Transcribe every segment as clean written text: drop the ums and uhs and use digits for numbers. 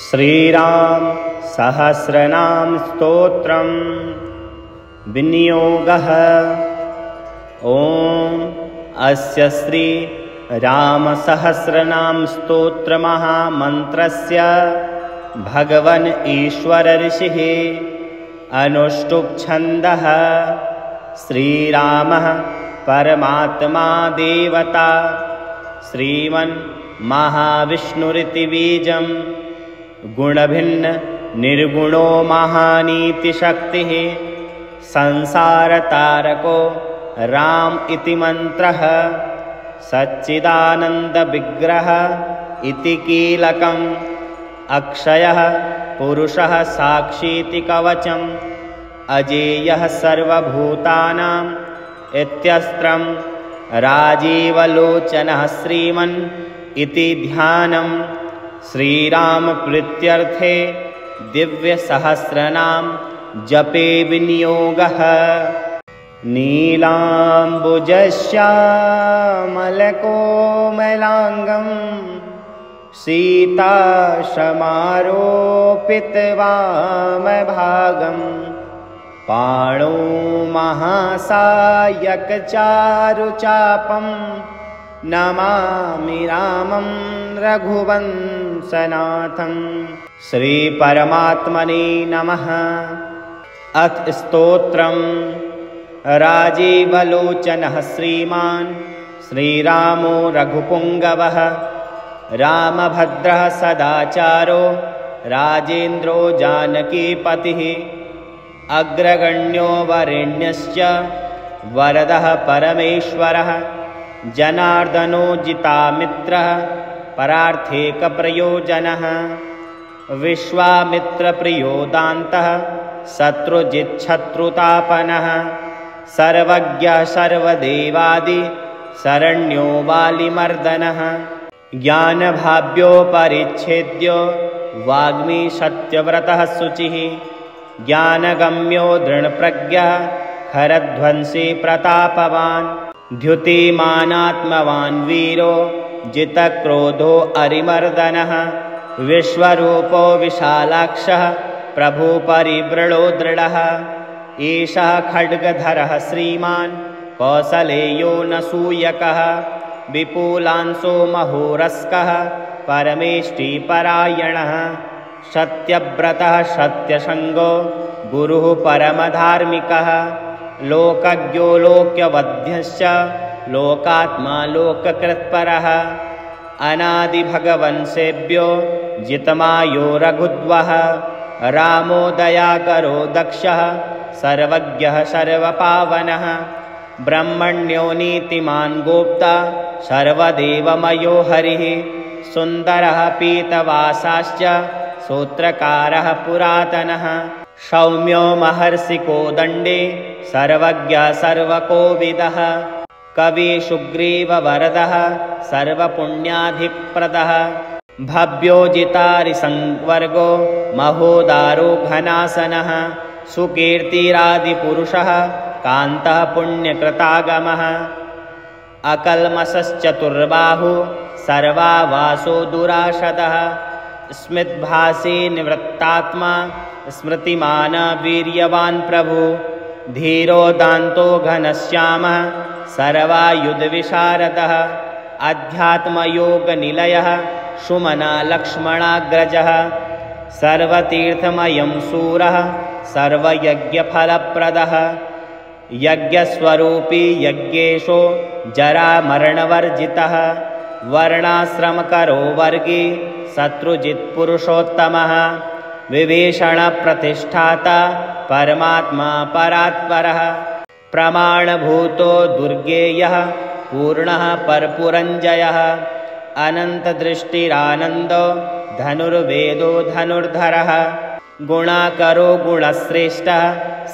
श्रीराम सहस्रनाम स्तोत्रम विनियोगः। ओम अस्य श्री राम सहस्रनाम स्तोत्र महामंत्रस्य भगवन् ईश्वर ऋषिः अनुष्टुप् छन्दः। श्रीरामः परमात्मा देवता श्रीमन् महाविष्णुरिति बीजं गुणभिन्न निर्गुणो महानीति शक्तिः संसारतारको राम इति मंत्रः सच्चिदानंद विग्रह इति कीलकम् अक्षयः पुरुषः साक्षीति कवचम् अजेयः सर्वभूतानाम् इत्यस्त्रम् राजीवलोचनः श्रीमन् इति ध्यानम्। श्रीराम प्रीत्यर्थे दिव्य सहस्रनाम जपे विनियोगः। नीलाम्बुजश्यामलकोमलाङ्गं सीताशमारोपितवामभागं पाणौ महासायकचारुचापं नमामि रामं रघुवंशनाथं। श्री परमात्मने नमः। अथ स्तोत्रम्। राजीवलोचनः श्रीमान् श्रीरामो रघुपुङ्गवः रामभद्रः सदाचारो राजेन्द्रो जानकीपतिः अग्रगण्यो वरेण्यश्च वरदः परमेश्वरः जनार्दनो जितामित्रः परार्थेकप्रयोजनः विश्वामित्रप्रियो दान्तः शत्रुजिच्छत्रुतापनः सर्वज्ञः सर्वदेवादि शरण्यो वालिमर्दनः ज्ञानभाव्यो परिच्छेद्यो वाग्मी सत्यव्रतः शुचिः ज्ञानगम्यो दृढप्रज्ञः खरध्वंसी प्रतापवान् द्युतिमानात्मवान् वीरो जितक्रोधो अरिमर्दनः विश्वरूपो विशालाक्षः प्रभु परिव्रलो दृढः एषः खड्गधरः श्रीमान् कौसलेयो नसूयकः विपुलांशो महोरस्कः परमेष्टिपरायणः सत्यव्रतः सत्यसङ्गो गुरुः परमधार्मिकः लोकज्ञो लोक्यवध्यश्च लोकात्मा लोककृत्परः अनादिभगवन् सेव्यो जितमायो रघुद्वः रामो दयाकरो दक्षः सर्वज्ञः सर्वपावनः ब्रह्मण्यो नीतिमान् गोप्ता सर्वदेवमयो हरिः सुन्दरः पीतवासाश्च सूत्रकारः पुरातनः सौम्यो महर्षिको दण्डे सर्वज्ञः सर्वकोविदः कवि सुग्रीववरदः सर्वपुण्याधिप्रदः भव्यो जितारिसंवर्गो महोदारो घनासनः सुकीर्तिरादिपुरुषः कान्तः पुण्यकृतागमः अकल्मषश्चतुर्बाहु सर्वावासो दुराशदः स्मितभासी निवृत्तात्मा स्मृतिमान वीर्यवान् प्रभु धीरो दान्तो घनश्यामः सर्वायुधविशारदः अध्यात्मयोगनिलयः सुमना लक्ष्मणाग्रजः सर्वतीर्थमयं शूरः सर्वयज्ञफलप्रदः यज्ञस्वरूपी यज्ञेशो जरामरणवर्जितः वर्णाश्रमकरो वर्गी शत्रुजित्पुरुषोत्तमः विभीषणप्रतिष्ठाता परमात्मा परात्परः प्रमाणभूतो दुर्गेयः पूर्णः परपुरञ्जयः अनन्तदृष्टिरानन्दो धनुर्वेदो धनुर्धरः गुणाकरो गुणश्रेष्ठः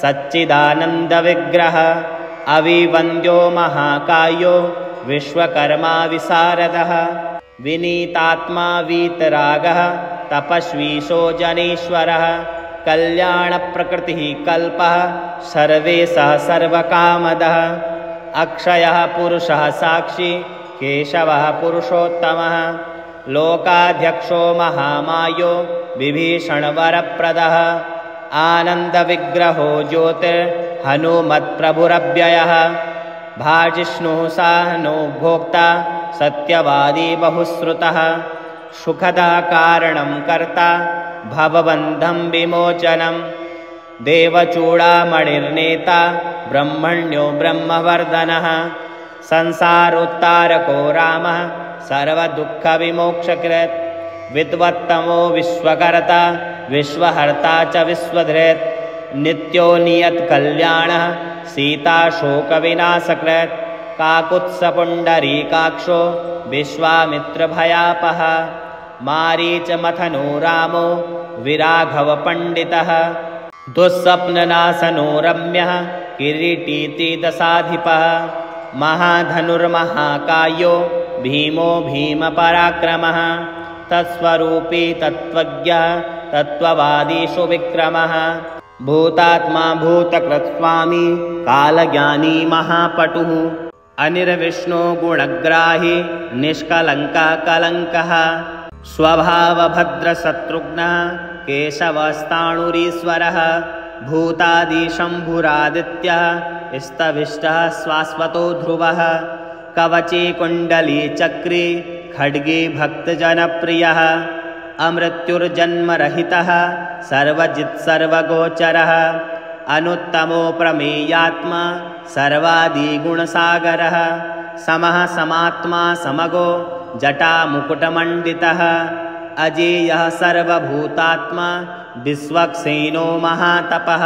सच्चिदानन्दविग्रहः अविवन्द्यो महाकायो विश्वकर्मा विशारदः विनीतात्मा वीतरागः तपस्वीशो जनेश्वरः कल्याणप्रकृतिः कल्पः सर्वेशः सर्वकामदः अक्षयः पुरुषः साक्षी केशवः पुरुषोत्तमः लोकाध्यक्षो महामायो विभीषणवरप्रदः आनन्दविग्रहो ज्योतिर्हनुमत्प्रभुरव्ययः भाजिष्णुः साहनो भोक्ता सत्यवादी बहुश्रुतः सुखदा कारणं कर्ता भवबन्धं विमोचनं देवचूडामणिर्नेता ब्रह्मण्यो ब्रह्मवर्धनः संसारोत्तारको रामः सर्वदुःखविमोक्षकृत् विद्वत्तमो विश्वकर्ता विश्वहर्ता च विश्वधृत् नित्यो नियत्कल्याणः सीताशोकविनाशकृत् काकुत्स्थपुण्डरीकाक्षो विश्वामित्रभयापः मारीचमथनो रामो विराघवपण्डितः दुःस्वप्ननाशनो रम्यः किरीटीत्रिदशाधिपः महाधनुर्महाकायो भीमो भीमपराक्रमः तत्स्वरूपी तत्त्वज्ञः तत्त्ववादी सुविक्रमः भूतात्मा भूतकृत्स्वामी कालज्ञानी महापटुः अनिर्विष्णो गुणग्राही निष्कलङ्कः कलङ्कः स्वभावभद्रशत्रुघ्नः केशवस्ताणुरीश्वरः भूतादिशम्भुरादित्यः स्तविष्टः शाश्वतो ध्रुवः कवची कुण्डली चक्री खड्गी भक्तजनप्रियः अमृत्युर्जन्मरहितः सर्वजित् सर्वगोचरः अनुत्तमो प्रमेयात्मा सर्वादिगुणसागरः समः समात्मा समगो जटामुकुटमण्डितः अजेयः सर्वभूतात्मा विश्वक्सेनो महातपः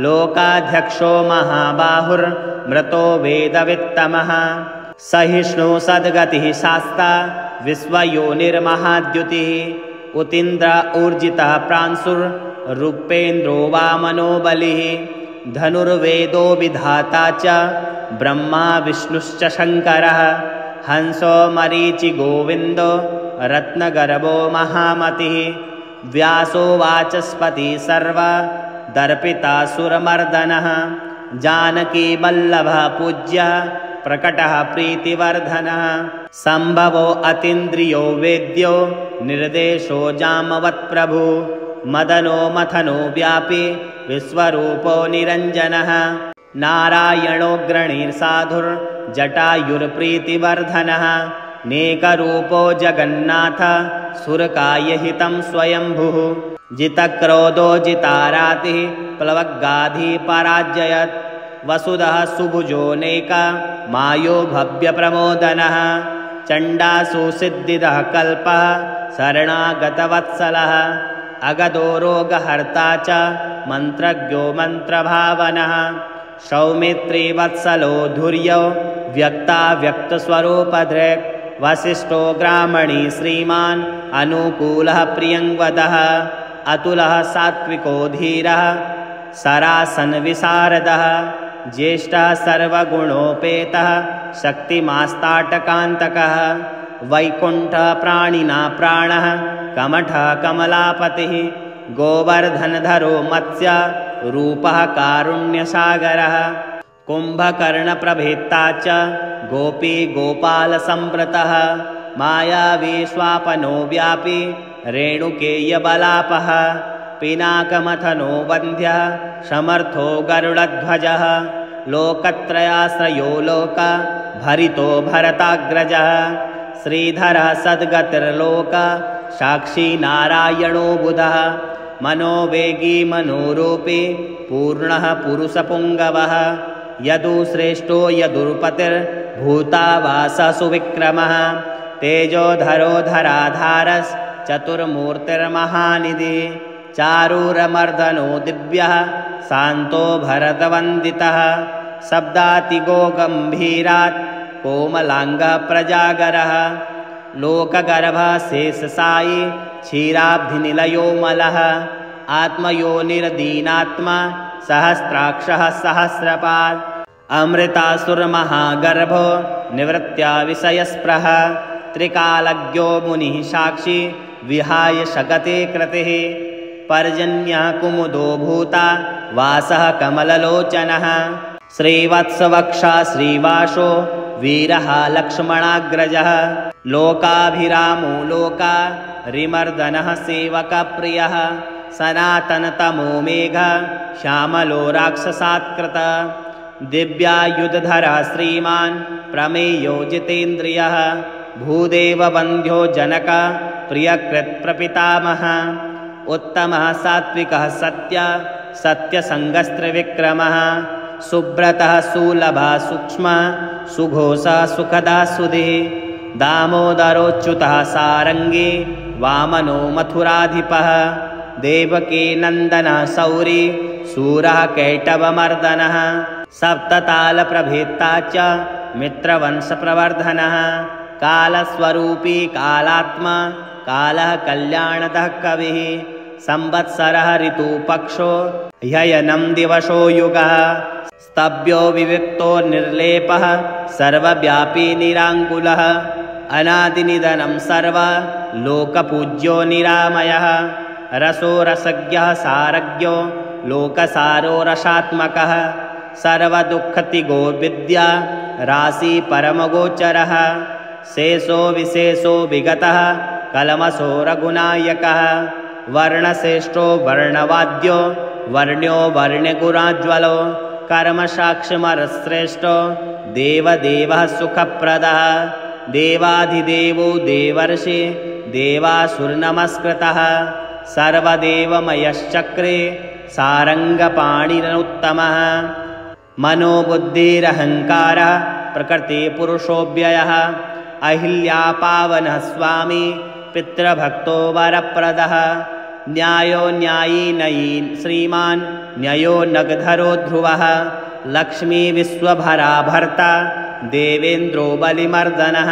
लोकाध्यक्षो महाबाहुर्मृतो वेदवित्तमः सहिष्णु सद्गतिः शास्ता विश्वयोनिर्महाद्युतिः उतीन्द्र ऊर्जितः प्रांशुर्रूपेन्द्रो वामनो बलिः धनुर्वेदो विधाता च ब्रह्मा विष्णुश्च शङ्करः हंसो मरीचि गोविन्दो रत्नगर्भो महामतिः व्यासो वाचस्पति सर्वा दर्पितासुरमर्दनः जानकी वल्लभः पूज्यः प्रकटः प्रीतिवर्धनः सम्भवो अतीन्द्रियो वेद्यो निर्देशो जामवत्प्रभु मदनो मथनो व्यापी विश्वरूपो निरञ्जनः नारायणोऽग्रणीर्साधुर्जटायुर्प्रीतिवर्धनः नेकरूपो जगन्नाथ सुरकायहितं स्वयंभुः जितक्रोधो जितारातिः प्लवगाधिपराजयत् वसुधः सुभुजो नेका मायो भव्यप्रमोदनः चण्डासु सिद्धिदः कल्पः शरणागतवत्सलः अगदो रोगहर्ता च मन्त्रज्ञो मन्त्रभावनः सौमित्रीवत्सलो धुर्यो व्यक्ता व्यक्तस्वरूपधृक् वसिष्ठो ग्रामणी श्रीमान् अनुकूलः प्रियङ्वदः अतुलः सात्विको धीरः सरासनविशारदः ज्येष्ठः सर्वगुणोपेतः शक्तिमास्ताटकान्तकः वैकुण्ठः प्राणिना प्राणः कमठः कमलापतिः गोवर्धनधरो मत्स्य रूपः कारुण्यसागरः कुम्भकर्णप्रभेत्ता च गोपी गोपालसम्वृतः मायावी स्वापनो व्यापी रेणुकेयबलापः पिनाकमथनो वन्द्यः समर्थो गरुडध्वजः लोकत्रयाश्रयो लोक भरितो भरताग्रजः श्रीधरः सद्गतिर्लोक साक्षी नारायणो बुधः मनोवेगी मनोरूपी पूर्णः पुरुषपुङ्गवः यदुश्रेष्ठो यदुर्पतिर्भूतावासः सुविक्रमः तेजोधरो धराधारश्चतुर्मूर्तिर्महानिधिः चारूरमर्दनो दिव्यः शान्तो भरतवन्दितः शब्दातिगो गम्भीरात् कोमलाङ्गः प्रजागरः लोकगर्भः शेषसायी क्षीराब्धिनिलयोमलः आत्मयोनिर्दीनात्मा सहस्राक्षः सहस्रपात् अमृतासुरमहागर्भो निवृत्त्या विषयस्पृहः त्रिकालज्ञो मुनिः साक्षी विहाय शकते कृतिः पर्जन्यः कुमुदो भूता वासः कमललोचनः श्रीवत्सवक्षा श्रीवासो वीरः लक्ष्मणाग्रजः लोकाभिरामो लोकारिमर्दनः सेवकप्रियः सनातनतमो मेघ श्यामलो राक्षसात्कृत दिव्यायुधधरः श्रीमान् प्रमेयो जितेन्द्रियः भूदेववन्द्यो जनक प्रियकृत्प्रपितामहः उत्तमः सात्विकः सत्यसङ्गस्त्रिविक्रमः सुब्रतः सुलभः सूक्ष्मः सुघोषः सुखदा सुधीः दामोदरोच्युतः सारङ्गी वामनो मथुराधिपः देवकी नन्दनः सौरी सूरः कैटवमर्दनः सप्ततालप्रभेत्ता च मित्रवंशप्रवर्धनः कालस्वरूपी कालात्मा कालः कल्याणदः कविः संवत्सरः ऋतुपक्षो ह्ययनं दिवसो युगः स्तभ्यो विविक्तो निर्लेपः सर्वव्यापी निराङ्कुलः अनादिनिधनं सर्वलोकपूज्यो निरामयः रसो रसज्ञः सारज्ञो लोकसारो रसात्मकः सर्वदुःखतिगो विद्या राशि परमगोचरः शेषो विशेषो विगतः कलमसो रघुनायकः वर्णश्रेष्ठो वर्णवाद्यो वर्ण्यो वर्ण्यगुणाज्वलो कर्मसाक्षिमरश्रेष्ठो देवदेवः सुखप्रदः देवाधिदेवो देवर्षि देवासुरनमस्कृतः सर्वदेवमयश्चक्रे सारङ्गपाणिरनुत्तमः मनोबुद्धिरहङ्कारः प्रकृतिपुरुषोऽव्ययः अहिल्यापावनः स्वामी पितृभक्तो वरप्रदः न्यायो न्यायी नयी श्रीमान् न्ययो नगधरो ध्रुवः लक्ष्मी विश्वभरा भर्ता देवेन्द्रो बलिमर्दनः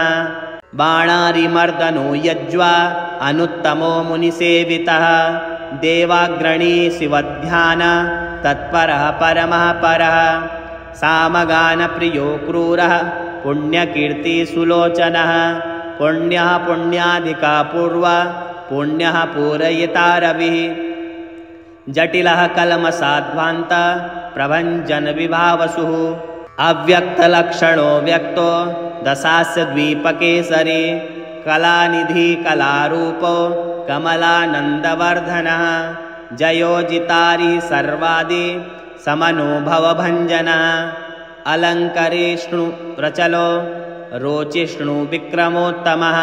बाणारिमर्दनो यज्वा अनुत्तमो मुनिसेवितः देवाग्रणी शिवध्यान तत्परः परमः परः सामगानप्रियो क्रूरः पुण्यकीर्तिसुलोचनः पुण्यः पुण्याधिका पूर्व पुण्यः पूरयिता रविः जटिलः कलमसाध्वान्त प्रभञ्जनविभावसुः अव्यक्तलक्षणो व्यक्तो दशास्य द्वीपकेसरी कलानिधि कलारूपो कमलानन्दवर्धनः जयोजितारि सर्वादि समनुभवभञ्जनः अलङ्करेष्णु प्रचलो रोचिष्णु विक्रमोत्तमः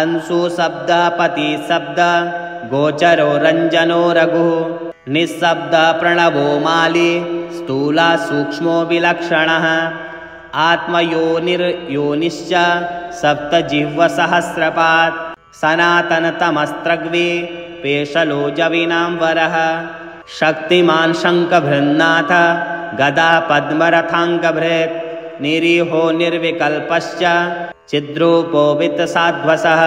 अंशुशब्दपति शब्द गोचरो रञ्जनो रघुः निःशब्द प्रणवो माली स्थूला सूक्ष्मो विलक्षणः आत्मयोनिर्योनिश्च सप्तजिह्वसहस्रपात् सनातनतमस्त्रग्वी पेशलो जविनाम्बरः शक्तिमान् शङ्खभृन्नाथ गदा पद्मरथाङ्गभृत् निरीहो निर्विकल्पश्च चिद्रूपो वित्तसाध्वसः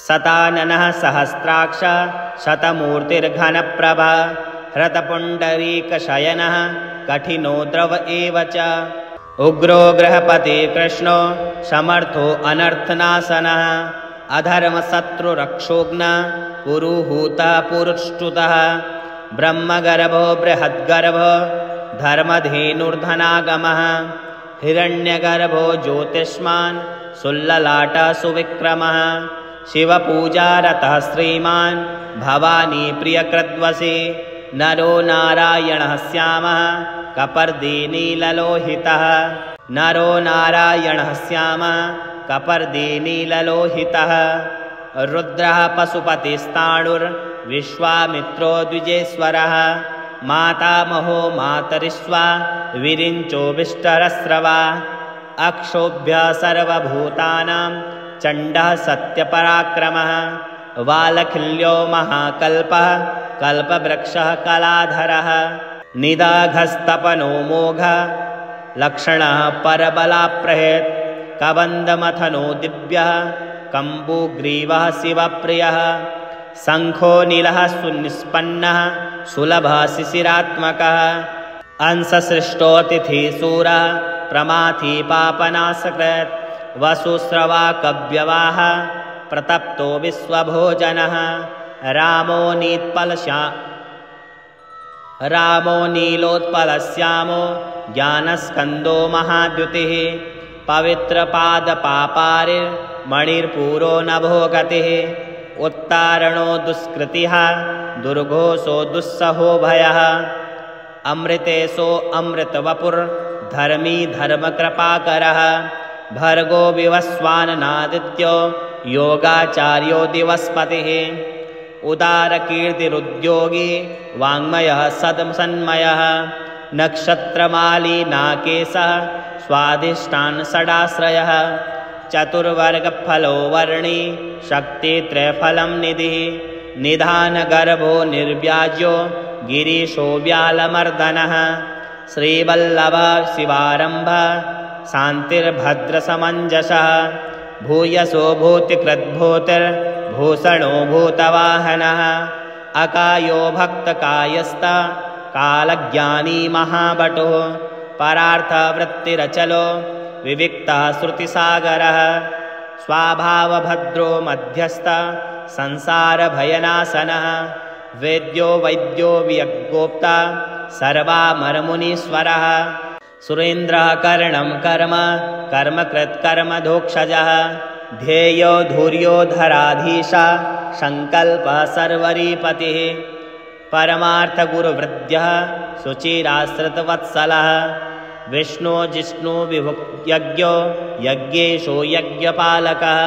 शताननः सहस्राक्ष शतमूर्तिर्घनप्रभा हृतपुण्डरीकशयनः कठिनो द्रव एव च उग्रो गृहपति कृष्णो समर्थो अनर्थनाशनः अधर्मशत्रुरक्षोघ्न पुरुहूतः पुरुष्टुतः ब्रह्मगर्भो बृहद्गर्भो धर्मधेनुर्धनागमः हिरण्यगर्भो ज्योतिष्मान् सुल्ललाटः सुविक्रमः शिवपूजारतः श्रीमान् भवानी प्रियकृद्वसी नरो नारायणः श्यामः कपर्दी नीललोहितः नरो नारायणः श्यामः कपर्दी नीललोहितः रुद्रः पशुपतिस्ताणुर्विश्वामित्रो द्विजेश्वरः मातामहो मातरिश्वा विरिञ्चो विष्टरस्रवा अक्षोभ्य सर्वभूतानां चण्डः सत्यपराक्रमः वालखिल्यो महाकल्पः कल्पवृक्षः कलाधरः निदाघस्तपनो मोघ लक्षणः परबलाप्रहेत् कबन्धमथनो दिव्यः कम्बुग्रीवः शिवप्रियः शङ्खो नीलः सुनिष्पन्नः सुलभः शिशिरात्मकः अंशसृष्टोतिथिसूरः प्रमाथी पापनाशकृत् वसुस्रवाकव्यवाह प्रतप्तो विश्वभोजनः रामो नीलोत्पलश्यामो ज्ञानस्कन्दो महाद्युतिः पवित्रपादपापारिर् मणिर्पूरो नभो गतिः उत्तारणो दुष्कृतिः दुर्घोषो दुस्सहो भयः अमृतेशो अमृतवपुर्धर्मी धर्मकृपाकरः भर्गो विवस्वाननादित्यो योगाचार्यो दिवस्पतिः उदारकीर्तिरुद्योगी वाङ्मयः सन्मयः नक्षत्रमाली नाकेशः स्वाधिष्ठान षडाश्रयः चतुर्वर्गफलो वर्णी शक्तित्रयफलं निधिः निधानगर्भो निर्व्याज्यो गिरीशो व्यालमर्दनः श्रीवल्लभ शिवारम्भ शान्तिर्भद्रसमञ्जसः भूयसो भूतिकृद्भूतिर्भूषणो भूतवाहनः अकायो भक्तकायस्त कालज्ञानी महाबटो परार्थवृत्तिरचलो विविक्तः श्रुतिसागरः स्वाभावभद्रो मध्यस्थ संसारभयनाशनः वेद्यो वैद्यो वियज्ञोक्ता सर्वामरमुनीश्वरः सुरेन्द्रः कर्णं कर्म कर्मकृत्कर्मधोक्षजः ध्येयो धूर्योधराधीशा संकल्पः सर्वरीपतिः परमार्थगुरुवृद्यः शुचिराश्रितवत्सलः विष्णु जिष्णु विभुयज्ञो यज्ञेशो यज्ञपालकः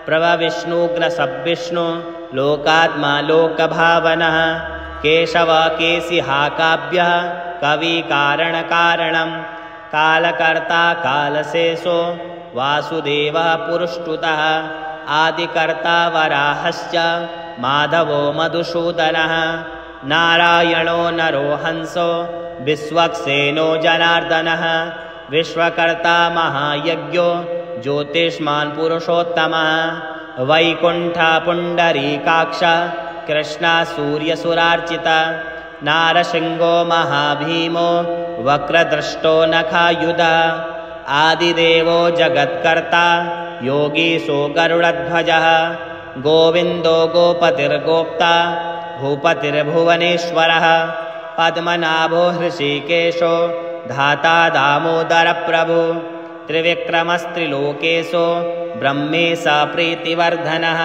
प्रभविष्णुग्नसब्विष्णु लोकात्मा लोकभावनः केशव केशिहाकाव्यः कविकारणकारणं कालकर्ता कालशेषो वासुदेवः पुरुष्टुतः आदिकर्ता वराहश्च माधवो मधुसूदनः नारायणो नरो हंसो विश्वक्सेनो जनार्दनः विश्वकर्ता महायज्ञो ज्योतिष्मान् पुरुषोत्तमः वैकुण्ठ पुण्डरीकाक्ष कृष्ण सूर्यसुरार्चिता नारसिंहो महाभीमो वक्रदृष्टो नखायुधः आदिदेवो जगत्कर्ता योगीशो गरुडध्वजः गोविन्दो गोपतिर्गोप्ता भूपतिर्भुवनेश्वरः पद्मनाभो हृषीकेशो धाता दामोदरप्रभु त्रिविक्रमस्त्रिलोकेशो ब्रह्मेश प्रीतिवर्धनः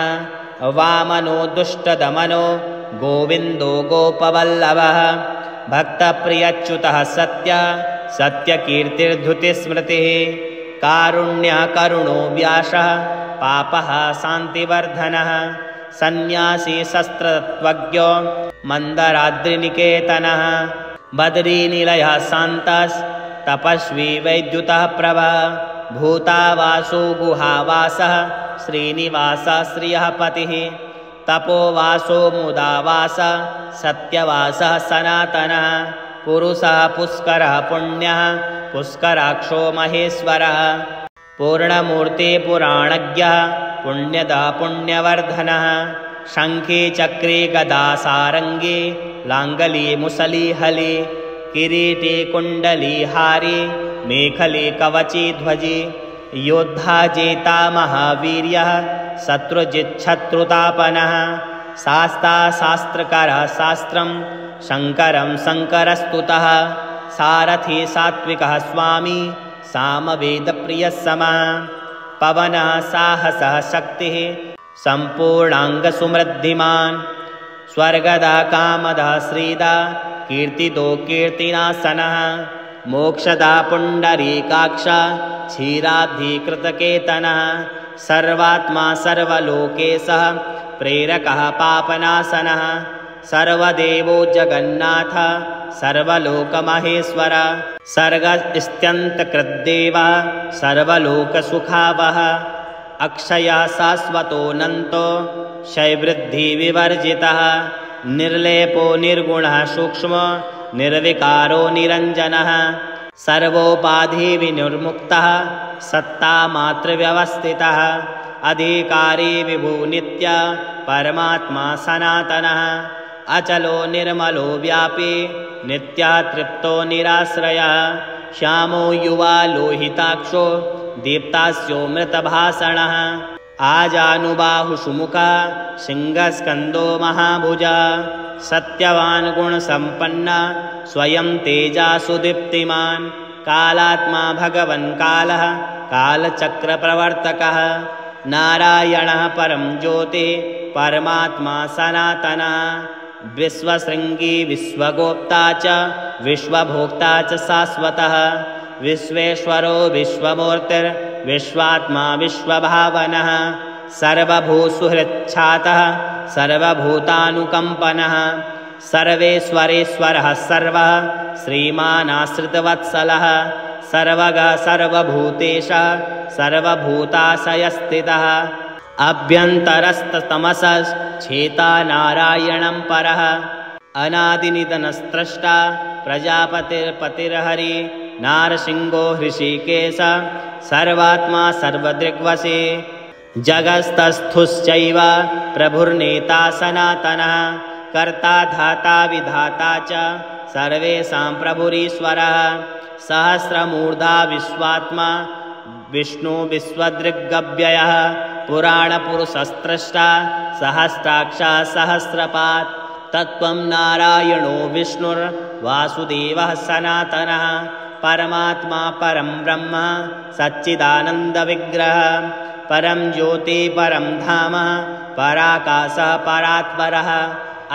वामनो दुष्टदमनो गोविन्दो गोपवल्लभः भक्तप्रियच्युतः सत्यकीर्तिर्धृतिस्मृतिः कारुण्यकरुणो व्यासः पापः शान्तिवर्धनः सन्न्यासी शस्त्रतत्त्वज्ञो मन्दराद्रिनिकेतनः बद्रीनिलयः शान्तस्तपस्वी वैद्युतः प्रभः भूतावासो गुहावासः श्रीनिवासः श्रियः पतिः तपोवासो मुदावासः सत्यवासः सनातनः पुरुषः पुष्करः पुण्यः पुष्कराक्षो महेश्वरः पूर्णमूर्ति पुराणज्ञः पुण्यदा पुण्यवर्धनः शङ्खी चक्री गदा सारङ्गी लाङ्गली मुसली हली किरीटी कुण्डली हारी मेखली कवची ध्वजी योद्धा जेता महावीर्यः शत्रुजिच्छत्रुतापनः शास्ता शास्त्रकारः शास्त्रं शङ्करं शङ्करस्तुतः सारथी सात्विकः स्वामी सामवेदप्रियः समः पवनः साहसः शक्तिः सम्पूर्णाङ्गसुमृद्धिमान् स्वर्गदा कामदा श्रीदा कीर्तिदो कीर्तिनाशनः मोक्षदा पुण्डरीकाक्ष क्षीराब्धिकृतकेतनः सर्वात्मा सर्वलोकेशः प्रेरकः पापनाशनः सर्वदेवो जगन्नाथ सर्वलोकमहेश्वर सर्गस्त्यन्तकृद्देवः सर्वलोकसुखावः अक्षयः शाश्वतोऽनन्तो क्षयवृद्धिविवर्जितः निर्लेपो निर्गुणः सूक्ष्मो निर्विकारो निरञ्जनः सर्वोपाधिविनिर्मुक्तः सत्तामात्रव्यवस्थितः अधिकारी विभुनित्य परमात्मा सनातनः अचलो निर्मलो व्यापी नित्यः तृप्तो निराश्रयः श्यामो युवा लोहिताक्षो दीप्तास्योऽमृतभाषणः आजानुबाहुषुमुखः सिंहस्कन्दो महाभुजः सत्यवान् गुणसम्पन्नः स्वयं तेजासु दीप्तिमान् कालात्मा भगवन् कालः कालचक्रप्रवर्तकः नारायणः परं ज्योतिः परमात्मा सनातनः विश्वशृङ्गी विश्वगोप्ता च विश्वभोक्ता च शाश्वतः विश्वेश्वरो विश्वमूर्तिर्विश्वात्मा विश्वभावनः सर्वभूतसुहृच्छातः सर्वभूतानुकम्पनः सर्वेश्वरेश्वरः सर्वः श्रीमानाश्रितवत्सलः सर्वगः सर्वभूतेशः सर्वभूताशयस्थितः अभ्यन्तरस्तमसश्चेता नारायणं परः अनादिनिधनस्त्रष्टा प्रजापतिर्पतिर्हरि नारसिंहो हृषीकेश सर्वात्मा सर्वदृग्वशी जगत्स्थुश्चैव प्रभुर्नेता सनातनः कर्ता धाता विधाता च सर्वेषां प्रभुरीश्वरः सहस्रमूर्धा विश्वात्मा विष्णु विश्वदृग्व्ययः पुराणपुरुषस्त्रष्टा सहस्राक्षः सहस्रपात् तत्त्वं नारायणो विष्णुर्वासुदेवः सनातनः परमात्मा परं ब्रह्म सच्चिदानन्दविग्रहः परं ज्योति परं धाम पराकाशः परात्परः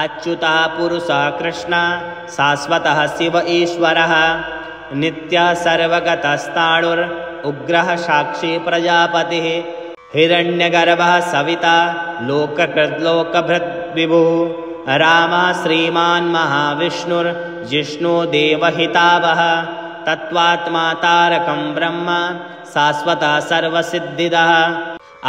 अच्युतः पुरुषः कृष्णः शाश्वतः शिव ईश्वरः नित्यः सर्वगतस्ताणुर् उग्रः साक्षी प्रजापतिः हिरण्यगर्भः सविता लोककृद्लोकभृद्विभुः रामः श्रीमान् महाविष्णुर्जिष्णो देवहितावः तत्त्वात्मा तारकं ब्रह्म शाश्वतः सर्वसिद्धिदः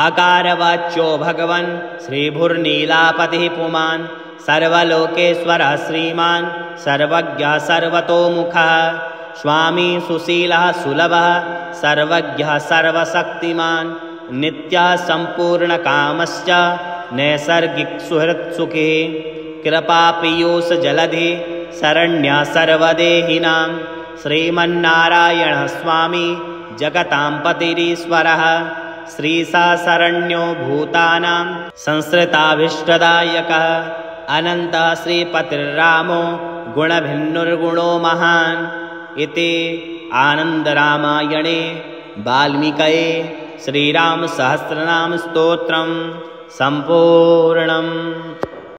आकारवाच्यो भगवन् श्रीभुर्नीलापतिः पुमान् सर्वलोकेश्वरः श्रीमान् सर्वज्ञः सर्वतोमुखः स्वामी सुशीलः सुलभः सर्वज्ञः सर्वशक्तिमान् नित्यः सम्पूर्णकामश्च नैसर्गिकसुहृत्सुखी कृपापीयूषजलधि शरण्यः सर्वदेहिनां श्रीमन्नारायणः स्वामी जगतां पतिरीश्वरः श्रीशाशरण्यो भूतानां संसृताभीष्टदायकः अनन्तः श्रीपतिर्रामो गुणभिन्नुर्गुणो महान् इति आनन्दरामायणे वाल्मीकये श्रीरामसहस्रनामस्तोत्रं सम्पूर्णम्।